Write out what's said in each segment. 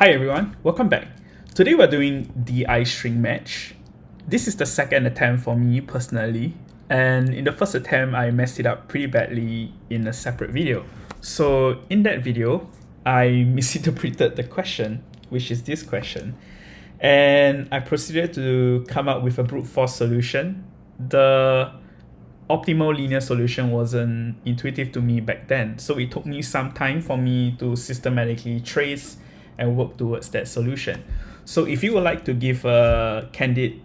Hi everyone, welcome back. Today we're doing DI string match. This is the second attempt for me personally, and in the first attempt I messed it up pretty badly in a separate video. So in that video, I misinterpreted the question, which is this question, and I proceeded to come up with a brute force solution. The optimal linear solution wasn't intuitive to me back then, so it took me some time for me to systematically trace and work towards that solution. So if you would like to give a candid,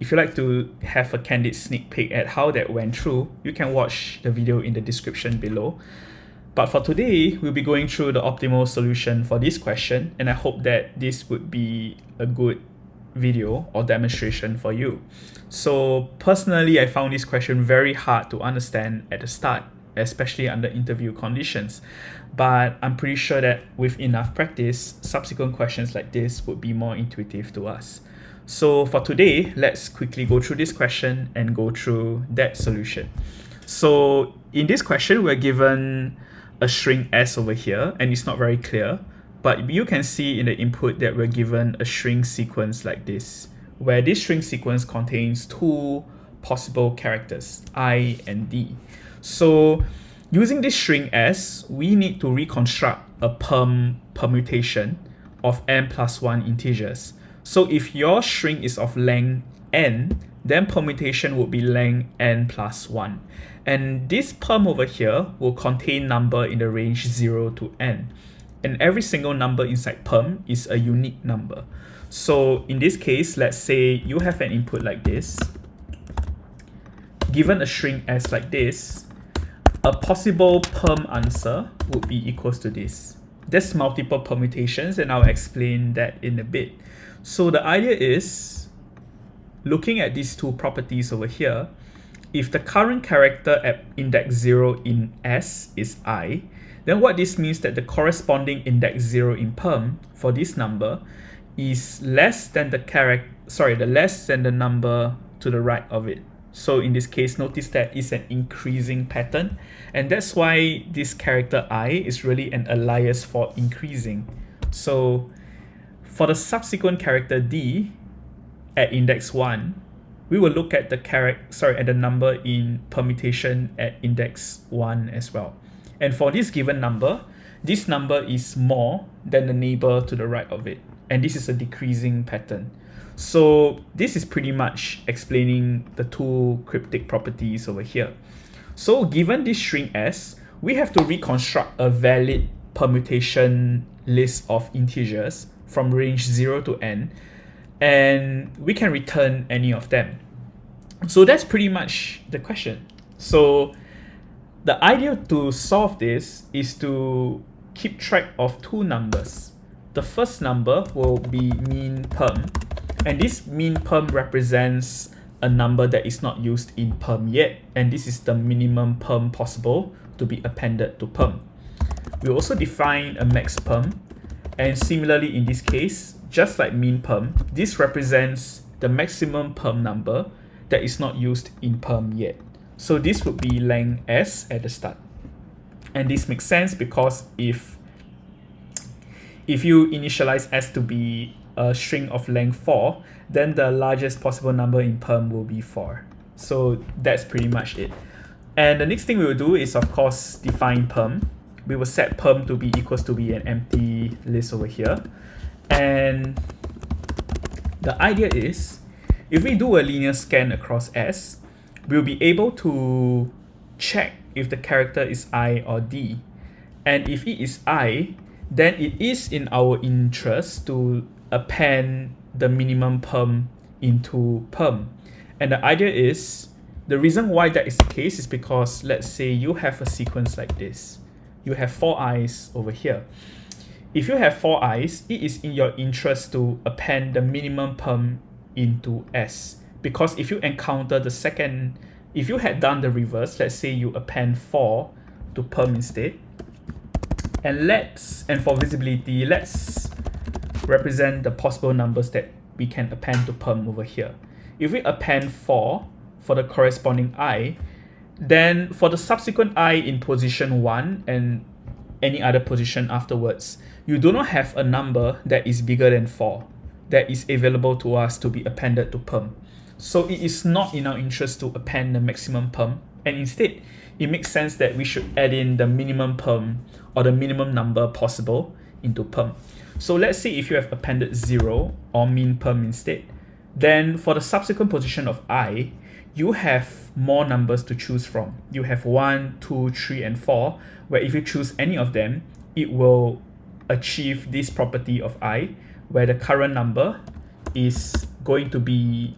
if you like to have a candid sneak peek at how that went through, you can watch the video in the description below. But for today, we'll be going through the optimal solution for this question, and I hope that this would be a good video or demonstration for you. So personally, I found this question very hard to understand at the start, especially under interview conditions. But I'm pretty sure that with enough practice, subsequent questions like this would be more intuitive to us. So for today, let's quickly go through this question and go through that solution. So in this question, we're given a string S over here, and it's not very clear, but you can see in the input that we're given a string sequence like this, where this string sequence contains two possible characters, I and D. So using this string S, we need to reconstruct a permutation of n plus 1 integers. So if your string is of length n, then permutation would be length n plus 1. And this perm over here will contain number in the range 0 to n. And every single number inside perm is a unique number. So in this case, let's say you have an input like this. Given a string S like this, a possible perm answer would be equals to this. There's multiple permutations, and I'll explain that in a bit. So the idea is, looking at these two properties over here, if the current character at index 0 in S is I, then what this means that the corresponding index 0 in perm for this number is less than the less than the number to the right of it. So in this case, notice that it's an increasing pattern, and that's why this character I is really an alias for increasing. So for the subsequent character D at index 1, we will look at the number in permutation at index 1 as well. And for this given number, this number is more than the neighbor to the right of it, and this is a decreasing pattern. So this is pretty much explaining the two cryptic properties over here. So given this string S, we have to reconstruct a valid permutation list of integers from range 0 to n, and we can return any of them. So that's pretty much the question. So the idea to solve this is to keep track of two numbers. The first number will be mean perm, and this mean perm represents a number that is not used in perm yet, and this is the minimum perm possible to be appended to perm. We also define a max perm, and similarly in this case, just like mean perm, this represents the maximum perm number that is not used in perm yet. So this would be length S at the start. And this makes sense because if you initialize S to be a string of length 4, then the largest possible number in perm will be 4. So that's pretty much it. And the next thing we will do is, of course, define perm. We will set perm to be equals to be an empty list over here. And the idea is, if we do a linear scan across S, we'll be able to check if the character is I or D. And if it is I, then it is in our interest to append the minimum perm into perm. And the idea is, the reason why that is the case is because, let's say you have a sequence like this. You have 4 I's over here. If you have 4 I's, it is in your interest to append the minimum perm into S. Because if you encounter if you had done the reverse, let's say you append 4 to perm instead, and for visibility, let's represent the possible numbers that we can append to perm over here. If we append 4 for the corresponding I, then for the subsequent I in position 1 and any other position afterwards, you do not have a number that is bigger than 4 that is available to us to be appended to perm. So it is not in our interest to append the maximum perm, and instead it makes sense that we should add in the minimum perm or the minimum number possible into perm. So let's say if you have appended 0 or min perm instead, then for the subsequent position of I, you have more numbers to choose from. You have 1, 2, 3, and 4, where if you choose any of them, it will achieve this property of I, where the current number is going to be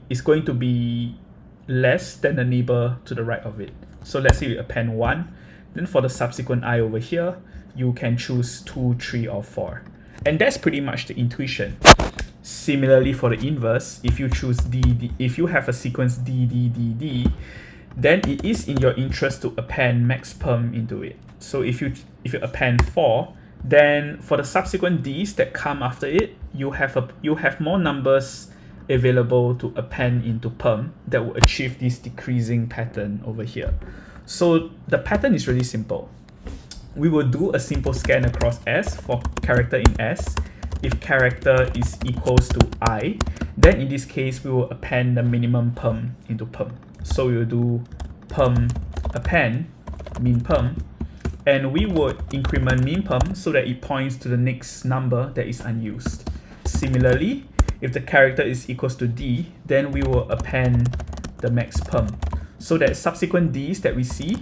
less than the neighbor to the right of it. So let's say we append 1, then for the subsequent I over here, you can choose 2, 3, or 4. And that's pretty much the intuition. Similarly, for the inverse, if you choose if you have a sequence D, D, D, D, then it is in your interest to append max perm into it. So if you append 4, then for the subsequent Ds that come after it, you have more numbers available to append into perm that will achieve this decreasing pattern over here. So the pattern is really simple. We will do a simple scan across S for character in S. If character is equals to I, then in this case we will append the minimum perm into perm. So we will do perm append min perm, and we would increment min perm so that it points to the next number that is unused. Similarly, if the character is equals to D, then we will append the max perm so that subsequent Ds that we see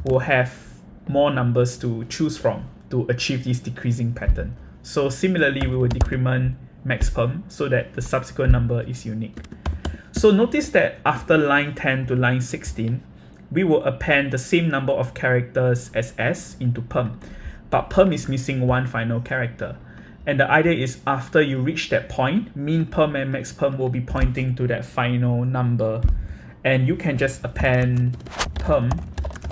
will have more numbers to choose from to achieve this decreasing pattern. So similarly, we will decrement max perm so that the subsequent number is unique. So notice that after line 10 to line 16, we will append the same number of characters as S into perm, but perm is missing one final character. And the idea is after you reach that point, min perm and max perm will be pointing to that final number, and you can just append perm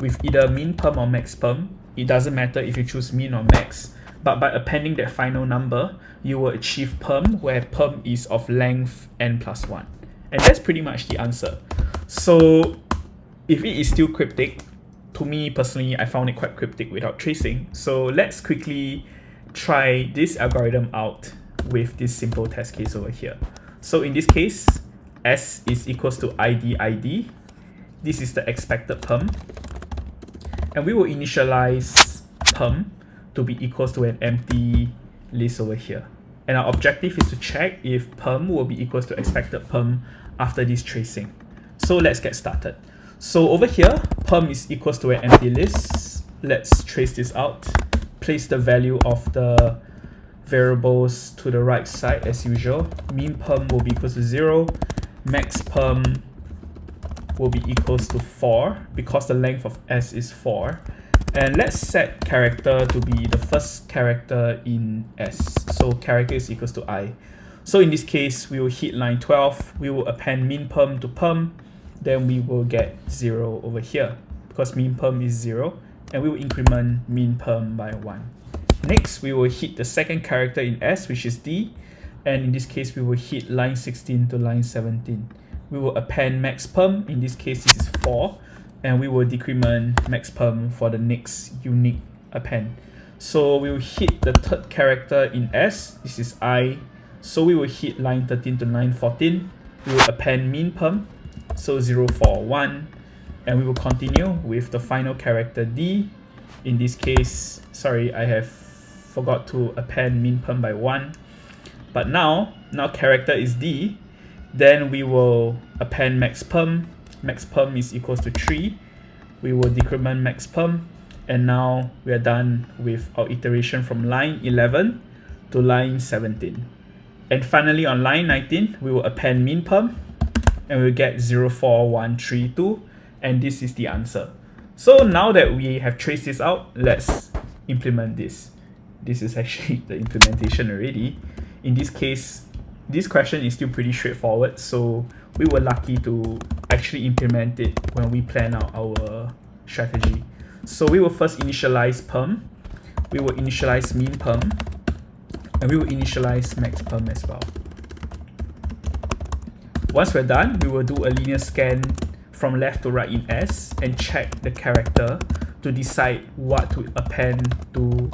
with either min perm or max perm. It doesn't matter if you choose min or max, but by appending that final number, you will achieve perm, where perm is of length n plus 1. And that's pretty much the answer. So if it is still cryptic, to me personally, I found it quite cryptic without tracing. So let's quickly try this algorithm out with this simple test case over here. So in this case, S is equals to ID. This is the expected perm. And we will initialize perm to be equals to an empty list over here. And our objective is to check if perm will be equals to expected perm after this tracing. So let's get started. So over here, perm is equals to an empty list. Let's trace this out. Place the value of the variables to the right side as usual. Min perm will be equals to 0. Max perm will be equals to 4 because the length of S is 4. And let's set character to be the first character in S. So character is equals to I. So in this case, we will hit line 12. We will append min perm to perm. Then we will get 0 over here because min perm is 0. And we will increment min perm by 1. Next, we will hit the second character in S, which is D. And in this case, we will hit line 16 to line 17. We will append max perm. In this case, this is 4. And we will decrement max perm for the next unique append. So we will hit the third character in S. This is I. So we will hit line 13 to line 14. We will append min perm. So 0, 4, 1. And we will continue with the final character D. In this case, sorry, I have forgot to append min perm by 1. But now character is D. Then we will append max perm. Max perm is equals to 3. We will decrement max perm. And now we are done with our iteration from line 11 to line 17. And finally on line 19, we will append min perm. And we'll get 0, 4, 1, 3, 2. And this is the answer. So now that we have traced this out, let's implement this. This is actually the implementation already. In this case, this question is still pretty straightforward, so we were lucky to actually implement it when we plan out our strategy. So we will first initialize perm, we will initialize min perm, and we will initialize max perm as well. Once we're done, we will do a linear scan from left to right in S and check the character to decide what to append to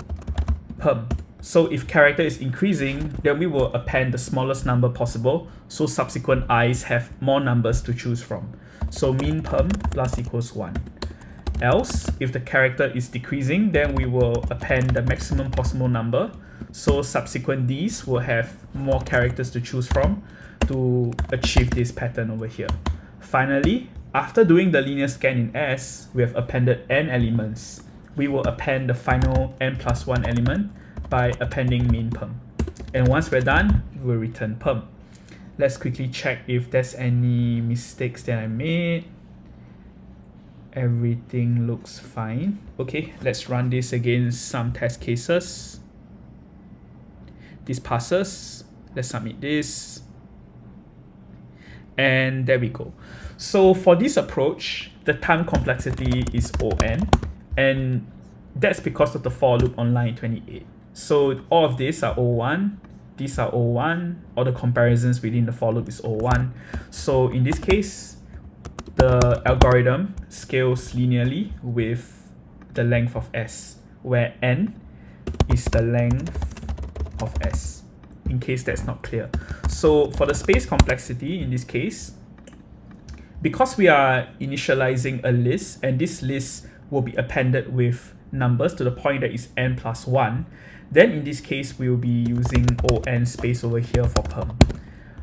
perm. So if character is increasing, then we will append the smallest number possible, so subsequent i's have more numbers to choose from. So min perm plus equals 1. Else, if the character is decreasing, then we will append the maximum possible number, so subsequent d's will have more characters to choose from to achieve this pattern over here. Finally, after doing the linear scan in S, we have appended n elements. We will append the final n plus 1 element by appending min perm. And once we're done, we'll return perm. Let's quickly check if there's any mistakes that I made. Everything looks fine. Okay, let's run this against some test cases. This passes. Let's submit this. And there we go. So for this approach, the time complexity is ON, and that's because of the for loop on line 28. So all of these are O1, these are O1, all the comparisons within the for loop is O1. So in this case, the algorithm scales linearly with the length of S, where n is the length of S, in case that's not clear. So for the space complexity in this case, because we are initializing a list, and this list will be appended with numbers to the point that is n plus 1, then in this case we will be using ON space over here for perm.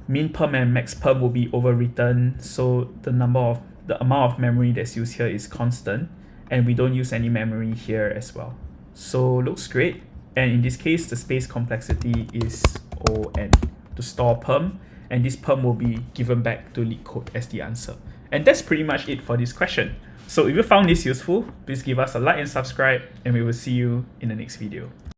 Min perm and max perm will be overwritten, so the amount of memory that's used here is constant, and we don't use any memory here as well. So looks great. And in this case, the space complexity is ON to store perm, and this perm will be given back to Leetcode as the answer. And that's pretty much it for this question. So if you found this useful, please give us a like and subscribe, and we will see you in the next video.